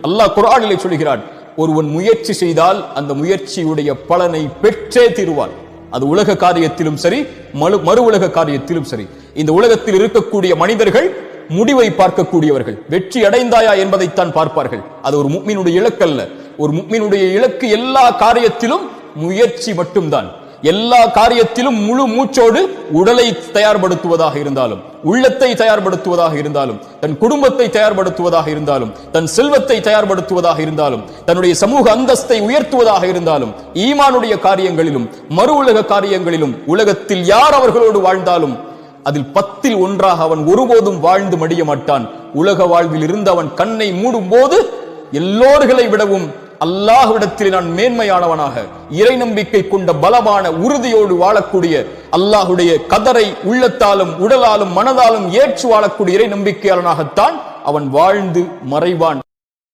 அல்லாஹ் குர்ஆனிலே சொல்கிறான், ஒருவன் முயற்சி செய்தால் அந்த முயற்சியுடைய பலனை பெற்றே தீருவான். அது உலக காரியத்திலும் சரி, மறு உலக காரியத்திலும் சரி. இந்த உலகத்தில் இருக்கக்கூடிய மனிதர்கள் முடிவை பார்க்கக்கூடியவர்கள். வெற்றி அடைந்தாயா என்பதைத்தான் பார்ப்பார்கள். அது ஒரு முஃமினுடைய இலக்கு அல்ல. ஒரு முஃமினுடைய இலக்கு எல்லா காரியத்திலும் முயற்சி மட்டும்தான். எல்லா காரியத்திலும் முழு மூச்சோடு உடலை தயார்படுத்துவதாக இருந்தாலும், உள்ளத்தை தயார்படுத்துவதாக இருந்தாலும், தன் குடும்பத்தை தயார்படுத்துவதாக இருந்தாலும், தன் செல்வத்தை தயார்படுத்துவதாக இருந்தாலும், தன்னுடைய சமூக அந்தஸ்தை உயர்த்துவதாக இருந்தாலும், ஈமானுடைய காரியங்களிலும் மறு உலக காரியங்களிலும் உலகத்தில் யார் அவர்களோடு வாழ்ந்தாலும் அதில் 10ல் 1 அவன் ஒருபோதும் வாழ்ந்து மடிய மாட்டான். உலக வாழ்வில் இருந்து அவன் கண்ணை மூடும் போது எல்லோர்களை விடவும் அல்லாஹ்விடத்தில் நான் மேன்மையானவனாக, இறை நம்பிக்கை கொண்ட பலமான உறுதியோடு வாழக்கூடிய, அல்லாஹுடைய கதரை உள்ளத்தாலும் உடலாலும் மனதாலும் ஏற்று வாழக்கூடிய இறை நம்பிக்கையாளனாகத்தான் அவன் வாழ்ந்து மறைவான்.